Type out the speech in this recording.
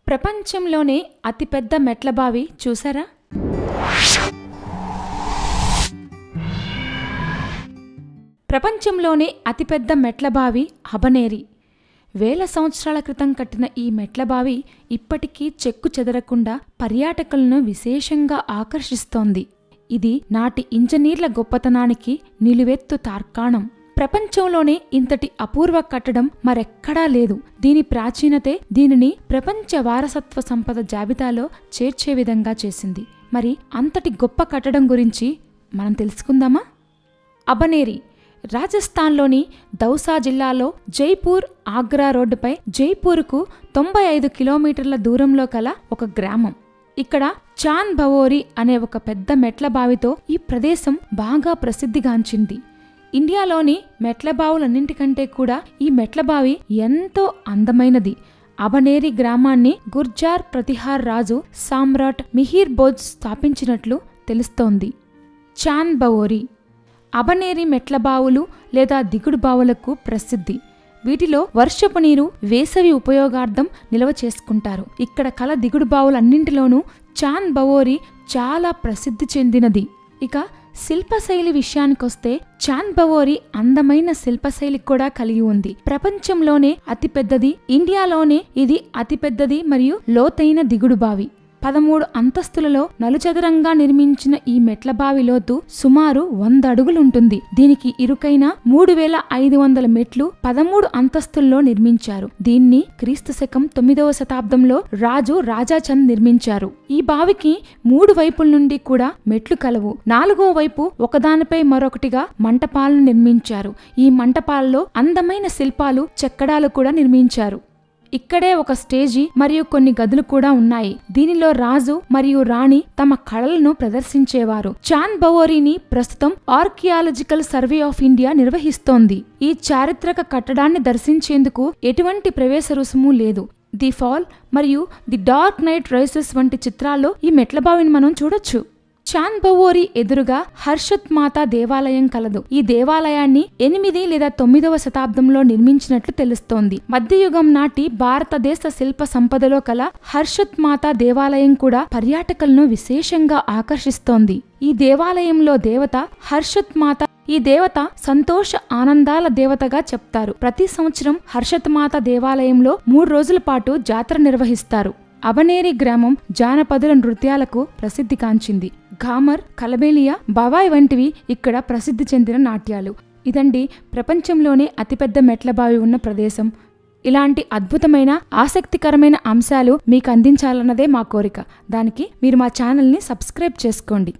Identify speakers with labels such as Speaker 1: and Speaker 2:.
Speaker 1: ప్రపంచంలోనే అతిపెద్ద మెట్ల బావి చూసారా? ప్రపంచంలోనే అతిపెద్ద మెట్ల బావి హబనేరి. వేల సంవత్సరాల క్రితం కట్టిన ఈ మెట్ల బావి ఇప్పటికీ చెక్కు చెదరకుండా పర్యాటకులను విశేషంగా ఆకర్షిస్తోంది. ఇది నాటి ఇంజనీర్ల గొప్పతనానికి నిలువెత్తు తార్కాణం. ప్రపంచంలోనే ఇంతటి అపూర్వ కట్టడం మరెక్కడా లేదు. దీని ప్రాచీనతే దీనిని ప్రపంచ వారసత్వ సంపద జాబితాలో చేర్చే విధంగా చేసింది. మరి అంతటి గొప్ప కట్టడం గురించి మనం తెలుసుకుందామా? హబనేరి రాజస్థాన్లోని దౌసా జిల్లాలో జైపూర్ ఆగ్రా రోడ్డుపై జైపూర్కు 95 కిలోమీటర్ల దూరంలో కల ఒక గ్రామం. ఇక్కడ చాంద్ భవోరి అనే ఒక పెద్ద మెట్ల బావితో ఈ ప్రదేశం బాగా ప్రసిద్ధిగాంచింది. ఇండియాలోని మెట్ల బావులన్నింటికంటే కూడా ఈ మెట్ల బావి ఎంతో అందమైనది. హబనేరి గ్రామాన్ని గుర్జార్ ప్రతిహార్ రాజు సామ్రాట్ మిహిర్ భోజ్ స్థాపించినట్లు తెలుస్తోంది. చాంద్ భవోరి హబనేరి మెట్ల బావులు లేదా దిగుడు బావులకు ప్రసిద్ధి. వీటిలో వర్షపు నీరు వేసవి ఉపయోగార్థం నిల్వ చేసుకుంటారు. ఇక్కడ కల దిగుడు బావులన్నింటిలోనూ చాంద్ భవోరి చాలా ప్రసిద్ధి చెందినది. ఇక శిల్పశైలి విషయానికొస్తే చాంద్ భవోరి అందమైన శిల్పశైలి కూడా కలిగి ఉంది. ప్రపంచంలోనే అతిపెద్దది, ఇండియాలోనే ఇది అతిపెద్దది మరియు లోతైన దిగుడు బావి. 13 అంతస్తులలో నలుచదరంగా నిర్మించిన ఈ మెట్ల బావి లోతు సుమారు 100 అడుగులుంటుంది. దీనికి ఇరుకైన 3500 మెట్లు 13 అంతస్తుల్లో నిర్మించారు. దీన్ని క్రీస్తు శకం 9వ శతాబ్దంలో రాజు రాజాచంద్ నిర్మించారు. ఈ బావికి 3 వైపుల నుండి కూడా మెట్లు కలవు. 4వ వైపు ఒకదానిపై మరొకటిగా మంటపాలను నిర్మించారు. ఈ మంటపాలలో అందమైన శిల్పాలు, చెక్కడాలు కూడా నిర్మించారు. ఇక్కడే ఒక స్టేజి మరియు కొన్ని గదులు కూడా ఉన్నాయి. దీనిలో రాజు మరియు రాణి తమ కళలను ప్రదర్శించేవారు. చాంద్ భవోరిని ప్రస్తుతం ఆర్కియాలజికల్ సర్వే ఆఫ్ ఇండియా నిర్వహిస్తోంది. ఈ చారిత్రక కట్టడాన్ని దర్శించేందుకు ఎటువంటి ప్రవేశ రుసుము లేదు. ది ఫాల్ మరియు ది డార్క్ నైట్ రైసెస్ వంటి చిత్రాల్లో ఈ మెట్ల బావిని మనం చూడొచ్చు. చాంద్ భవోరి ఎదురుగా హర్షత్ మాతా దేవాలయం కలదు. ఈ దేవాలయాన్ని 8 లేదా 9వ శతాబ్దంలో నిర్మించినట్లు తెలుస్తోంది. మధ్యయుగం నాటి భారతదేశ శిల్ప సంపదలో కల హర్షత్ మాతా దేవాలయం కూడా పర్యాటకులను విశేషంగా ఆకర్షిస్తోంది. ఈ దేవాలయంలో దేవత హర్షత్ మాత. ఈ దేవత సంతోష ఆనందాల దేవతగా చెప్తారు. ప్రతి సంవత్సరం హర్షత్ మాత దేవాలయంలో 3 రోజుల పాటు జాతర నిర్వహిస్తారు. హబనేరి గ్రామం జానపదుల నృత్యాలకు ప్రసిద్ధి కాంచింది. ఘామర్, కలబేలియా, బవాయ్ వంటివి ఇక్కడ ప్రసిద్ధి చెందిన నాట్యాలు. ఇదండి ప్రపంచంలోనే అతిపెద్ద మెట్ల బావి ఉన్న ప్రదేశం. ఇలాంటి అద్భుతమైన ఆసక్తికరమైన అంశాలు మీకు అందించాలన్నదే మా కోరిక. దానికి మీరు మా ఛానల్ని సబ్స్క్రైబ్ చేసుకోండి.